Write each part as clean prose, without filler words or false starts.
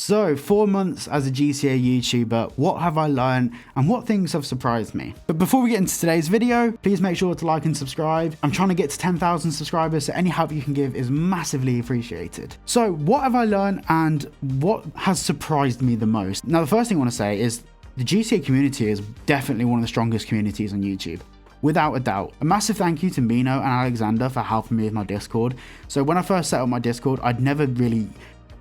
So 4 months as a GTA YouTuber, what have I learned and what things have surprised me? But before we get into today's video, please make sure to like and subscribe. I'm trying to get to 10,000 subscribers, so any help you can give is massively appreciated. So what have I learned and what has surprised me the most? Now the first thing I want to say is the GTA community is definitely one of the strongest communities on YouTube. Without a doubt. A massive thank you to Mino and Alexander for helping me with my Discord. So when I first set up my Discord, I'd never really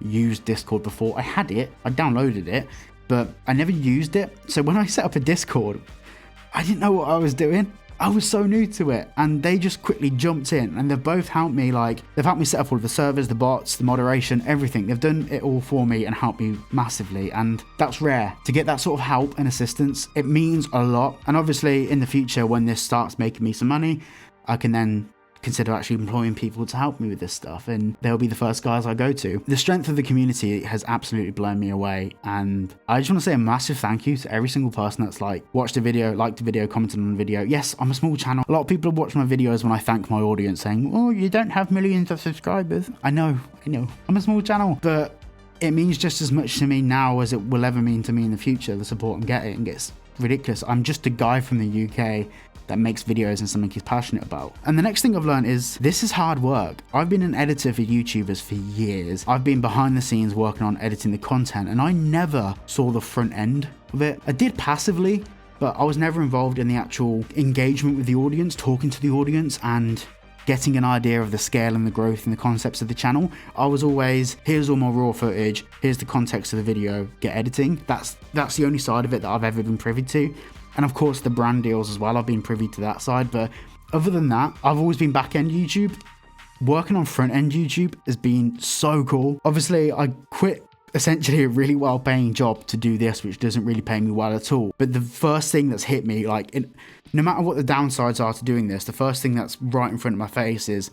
used Discord before. I had it, I downloaded it, but I never used it. So when I set up a Discord, I didn't know what I was doing. I was so new to it, and they just quickly jumped in, and they've both helped me. They've helped me set up all of the servers, the bots, the moderation, everything. They've done it all for me and helped me massively, and that's rare. To get that sort of help and assistance, it means a lot. And obviously in the future, when this starts making me some money, I can then consider actually employing people to help me with this stuff, and they'll be the first guys I go to. The strength of the community has absolutely blown me away, and I just want to say a massive thank you to every single person that's watched a video, liked a video, commented on a video. Yes, I'm a small channel. A lot of people watch my videos when I thank my audience saying, oh, you don't have millions of subscribers. I know, I'm a small channel, but it means just as much to me now as it will ever mean to me in the future. The support I'm getting gets ridiculous. I'm just a guy from the UK that makes videos and something he's passionate about. And the next thing I've learned is this is hard work. I've been an editor for YouTubers for years. I've been behind the scenes working on editing the content, and I never saw the front end of it. I did passively, but I was never involved in the actual engagement with the audience, talking to the audience and getting an idea of the scale and the growth and the concepts of the channel. I was always, here's all my raw footage, here's the context of the video, get editing. That's the only side of it that I've ever been privy to. And of course the brand deals as well, I've been privy to that side, but other than that, I've always been back-end YouTube. Working on front-end YouTube has been so cool. Obviously, I quit essentially a really well-paying job to do this, which doesn't really pay me well at all. But the first thing that's hit me, no matter what the downsides are to doing this, the first thing that's right in front of my face is,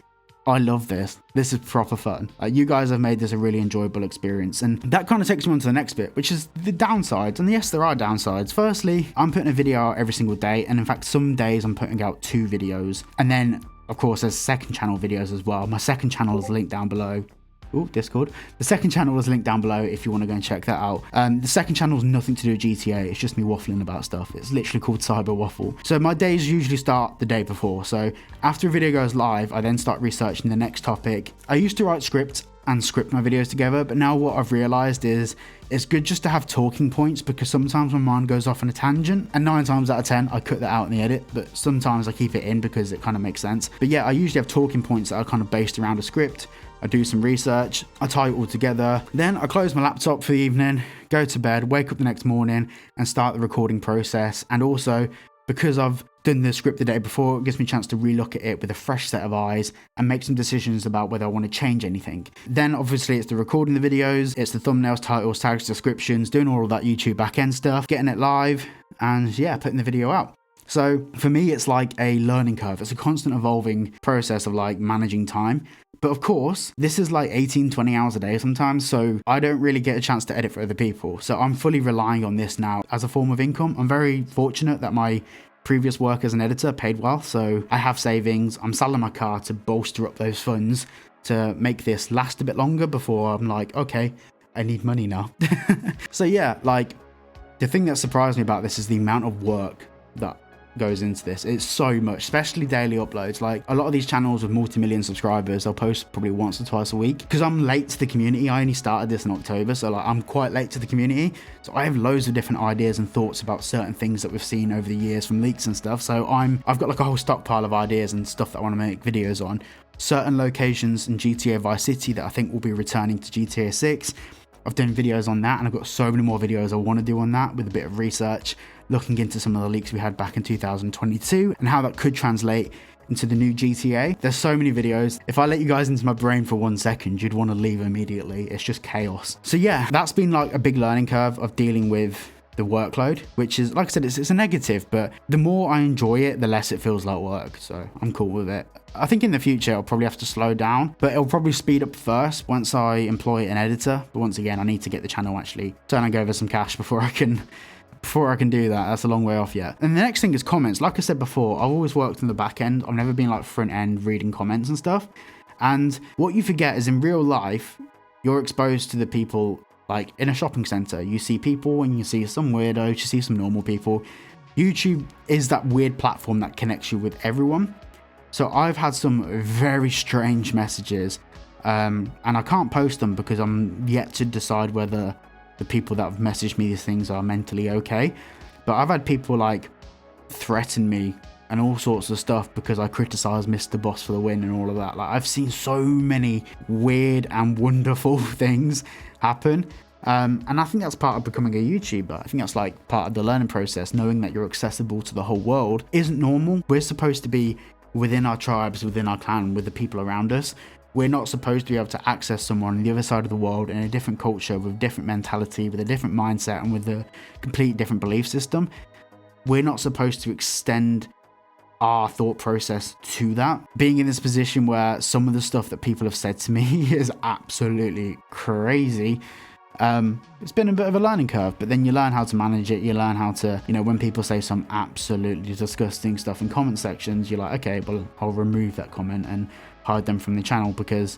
I love this. This is proper fun. You guys have made this a really enjoyable experience. And that kind of takes me on to the next bit, which is the downsides. And yes, there are downsides. Firstly, I'm putting a video out every single day. And in fact, some days I'm putting out 2 videos. And then, of course, there's second channel videos as well. My second channel is linked down below. Oh, Discord. The second channel is linked down below if you want to go and check that out. The second channel is nothing to do with GTA. It's just me waffling about stuff. It's literally called Cyber Waffle. So my days usually start the day before. So after a video goes live, I then start researching the next topic. I used to write scripts and script my videos together, but now what I've realized is it's good just to have talking points, because sometimes my mind goes off on a tangent, and 9 times out of 10 I cut that out in the edit, but sometimes I keep it in because it kind of makes sense. But yeah, I usually have talking points that are kind of based around a script. I do some research, I tie it all together, then I close my laptop for the evening, go to bed, wake up the next morning and start the recording process. And also, because I've done the script the day before, it gives me a chance to relook at it with a fresh set of eyes and make some decisions about whether I want to change anything. Then obviously it's the recording the videos, it's the thumbnails, titles, tags, descriptions, doing all of that YouTube backend stuff, getting it live, and yeah, putting the video out. So for me, it's like a learning curve. It's a constant evolving process of managing time. But of course, this is 18, 20 hours a day sometimes, so I don't really get a chance to edit for other people. So I'm fully relying on this now as a form of income. I'm very fortunate that my previous work as an editor paid well, so I have savings. I'm selling my car to bolster up those funds to make this last a bit longer before I'm okay, I need money now. So yeah, the thing that surprised me about this is the amount of work that goes into this. It's so much, especially daily uploads. A lot of these channels with multi-million subscribers, they'll post probably once or twice a week. Because I'm late to the community, I only started this in October, so I'm quite late to the community. So I have loads of different ideas and thoughts about certain things that we've seen over the years from leaks and stuff. So I've got a whole stockpile of ideas and stuff that I want to make videos on. Certain locations in GTA Vice City that I think will be returning to GTA 6. I've done videos on that, and I've got so many more videos I want to do on that with a bit of research, looking into some of the leaks we had back in 2022 and how that could translate into the new GTA. There's so many videos. If I let you guys into my brain for 1 second, you'd want to leave immediately. It's just chaos. So yeah, that's been a big learning curve of dealing with the workload, which is, like I said, it's a negative, but the more I enjoy it, the less it feels like work. So I'm cool with it. I think in the future I'll probably have to slow down, but it'll probably speed up first once I employ an editor. But once again, I need to get the channel actually turning over some cash before I can do that. That's a long way off yet. And the next thing is comments. Like I said before, I've always worked on the back end. I've never been front end reading comments and stuff. And what you forget is in real life, you're exposed to the people Like in a shopping center, you see people and you see some weirdos, you see some normal people. YouTube is that weird platform that connects you with everyone. So I've had some very strange messages, and I can't post them because I'm yet to decide whether the people that have messaged me these things are mentally okay. But I've had people like threaten me and all sorts of stuff because I criticise Mr. Boss for the win and all of that. Like, I've seen so many weird and wonderful things happen. And I think that's part of becoming a YouTuber. I think that's like part of the learning process. Knowing that you're accessible to the whole world isn't normal. We're supposed to be within our tribes, within our clan, with the people around us. We're not supposed to be able to access someone on the other side of the world in a different culture, with a different mentality, with a different mindset, and with a complete different belief system. We're not supposed to extend our thought process to that. Being in this position where some of the stuff that people have said to me is absolutely crazy, it's been a bit of a learning curve, but then you learn how to manage it. You learn how to, when people say some absolutely disgusting stuff in comment sections, you're like, okay, well, I'll remove that comment and hide them from the channel because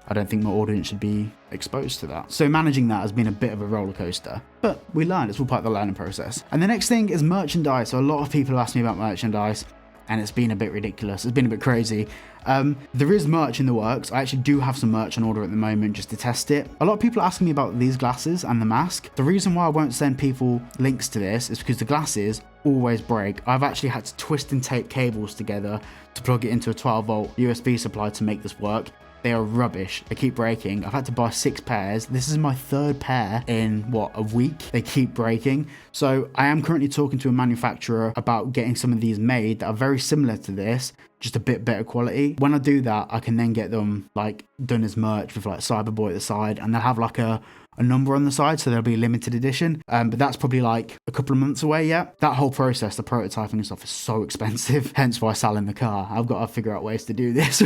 I don't think my audience should be exposed to that. So managing that has been a bit of a roller coaster, but we learn. It's all part of the learning process. And the next thing is merchandise. So a lot of people have asked me about merchandise, and it's been a bit ridiculous. It's been a bit crazy. There is merch in the works. I actually do have some merch on order at the moment just to test it. A lot of people are asking me about these glasses and the mask. The reason why I won't send people links to this is because the glasses always break. I've actually had to twist and tape cables together to plug it into a 12-volt USB supply to make this work. They are rubbish. They keep breaking. I've had to buy 6 pairs. This is my 3rd pair in, a week? They keep breaking. So I am currently talking to a manufacturer about getting some of these made that are very similar to this, just a bit better quality. When I do that, I can then get them done as merch with Cyberboy at the side, and they'll have a number on the side, so there'll be a limited edition. But that's probably a couple of months away yet. That whole process, the prototyping and stuff, is so expensive. Hence why selling the car. I've got to figure out ways to do this.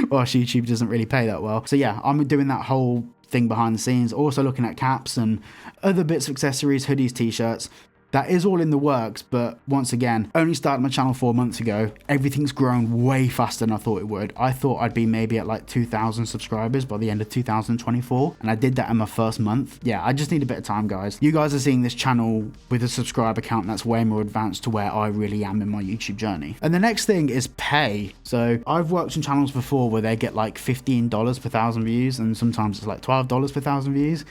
Whilst YouTube doesn't really pay that well. So yeah, I'm doing that whole thing behind the scenes. Also looking at caps and other bits of accessories, hoodies, t-shirts. That is all in the works, but once again, only started my channel 4 months ago. Everything's grown way faster than I thought it would. I thought I'd be maybe at 2,000 subscribers by the end of 2024, and I did that in my first month. Yeah, I just need a bit of time, guys. You guys are seeing this channel with a subscriber count that's way more advanced to where I really am in my YouTube journey. And the next thing is pay. So I've worked on channels before where they get $15 per 1,000 views, and sometimes it's $12 per 1,000 views.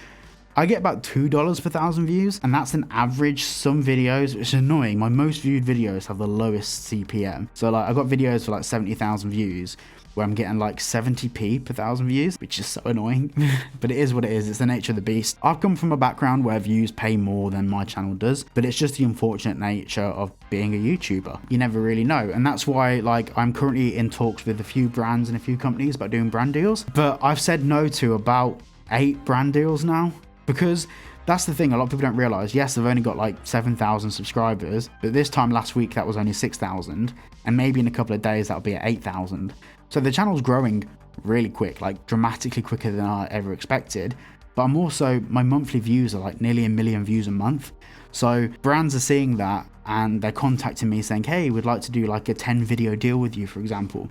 I get about $2 per 1,000 views, and that's an average. Some videos, which is annoying, my most viewed videos have the lowest CPM. So I've got videos for 70,000 views where I'm getting 70p per 1,000 views, which is so annoying. But it is what it is. It's the nature of the beast. I've come from a background where views pay more than my channel does, but it's just the unfortunate nature of being a YouTuber. You never really know. And that's why I'm currently in talks with a few brands and a few companies about doing brand deals, but I've said no to about 8 brand deals now. Because that's the thing, a lot of people don't realize. Yes, I've only got 7,000 subscribers, but this time last week that was only 6,000, and maybe in a couple of days that'll be at 8,000. So the channel's growing really quick, dramatically quicker than I ever expected. But I'm also, my monthly views are nearly 1 million views a month. So brands are seeing that and they're contacting me saying, hey, we'd like to do a 10 video deal with you, for example.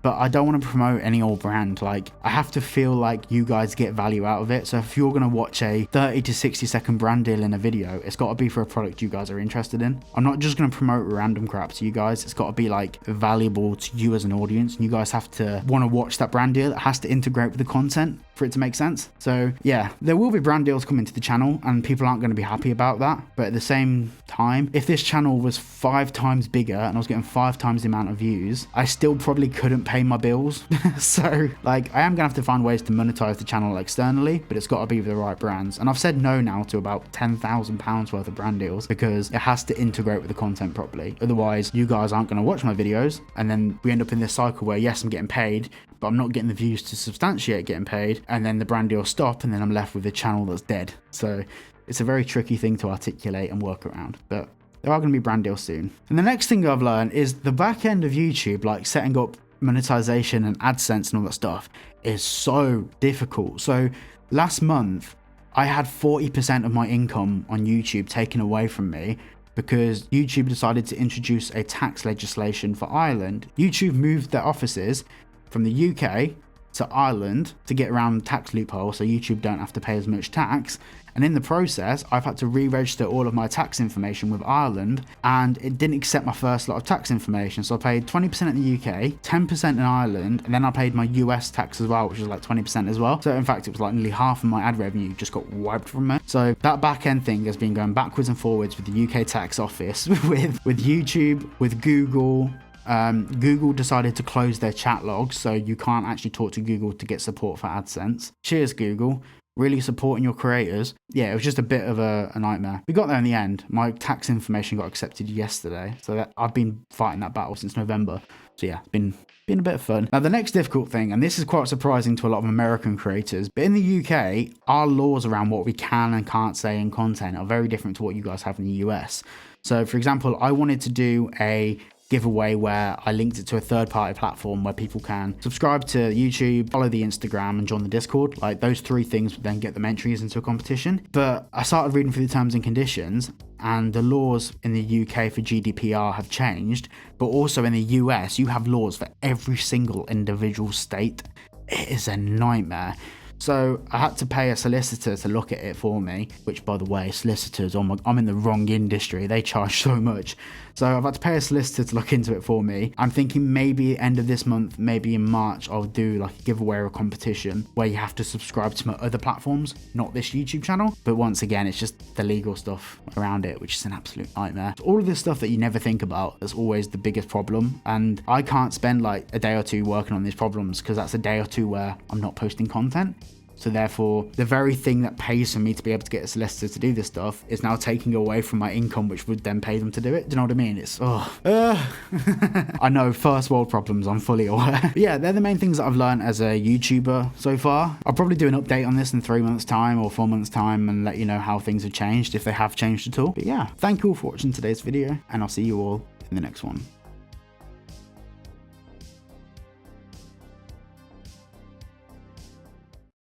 But I don't want to promote any old brand. I have to feel like you guys get value out of it. So if you're going to watch a 30 to 60 second brand deal in a video, it's got to be for a product you guys are interested in. I'm not just going to promote random crap to you guys. It's got to be valuable to you as an audience. And you guys have to want to watch that brand deal. It has to integrate with the content for it to make sense. So yeah, there will be brand deals coming to the channel and people aren't going to be happy about that. But at the same time, if this channel was 5 times bigger and I was getting 5 times the amount of views, I still probably couldn't pay my bills. So I am gonna have to find ways to monetize the channel externally, but it's got to be with the right brands. And I've said no now to about £10,000 worth of brand deals because it has to integrate with the content properly. Otherwise, you guys aren't going to watch my videos, and then we end up in this cycle where yes, I'm getting paid, but I'm not getting the views to substantiate getting paid, and then the brand deals stop, and then I'm left with a channel that's dead. So it's a very tricky thing to articulate and work around, but there are going to be brand deals soon. And the next thing I've learned is the back end of YouTube, setting up monetization and AdSense and all that stuff, is so difficult. So last month I had 40% of my income on YouTube taken away from me because YouTube decided to introduce a tax legislation for Ireland. YouTube moved their offices from the UK to Ireland to get around the tax loophole so YouTube don't have to pay as much tax. And in the process, I've had to re-register all of my tax information with Ireland, and it didn't accept my first lot of tax information. So I paid 20% in the UK, 10% in Ireland, and then I paid my US tax as well, which was like 20% as well. So in fact, it was like nearly half of my ad revenue just got wiped from it. So that back-end thing has been going backwards and forwards with the UK tax office, with YouTube, with Google. Google decided to close their chat logs, so you can't actually talk to Google to get support for AdSense. Cheers, Google. Really supporting your creators. Yeah, it was just a bit of a nightmare. We got there in the end. My tax information got accepted yesterday, so I've been fighting that battle since November. So yeah, it's been a bit of fun. Now the next difficult thing, and this is quite surprising to a lot of American creators, but in the UK, our laws around what we can and can't say in content are very different to what you guys have in the US. So for example, I wanted to do a giveaway where I linked it to a third-party platform where people can subscribe to YouTube, follow the Instagram, and join the Discord. Like those three things would then get them entries into a competition. But I started reading through the terms and conditions, and the laws in the UK for GDPR have changed, but also in the US, you have laws for every single individual state. It is a nightmare. So I had to pay a solicitor to look at it for me, which by the way, solicitors, I'm in the wrong industry. They charge so much. So I've had to pay a solicitor to look into it for me. I'm thinking maybe end of this month, maybe in March, I'll do like a giveaway or a competition where you have to subscribe to my other platforms, not this YouTube channel. But once again, it's just the legal stuff around it, which is an absolute nightmare. All of this stuff that you never think about is always the biggest problem. And I can't spend like a day or two working on these problems because that's a day or two where I'm not posting content. So therefore, the very thing that pays for me to be able to get a solicitor to do this stuff is now taking away from my income, which would then pay them to do it. Do you know what I mean? It's, I know, first world problems, I'm fully aware. But yeah, they're the main things that I've learned as a YouTuber so far. I'll probably do an update on this in 3 months' time or 4 months' time and let you know how things have changed, if they have changed at all. But yeah, thank you all for watching today's video, and I'll see you all in the next one.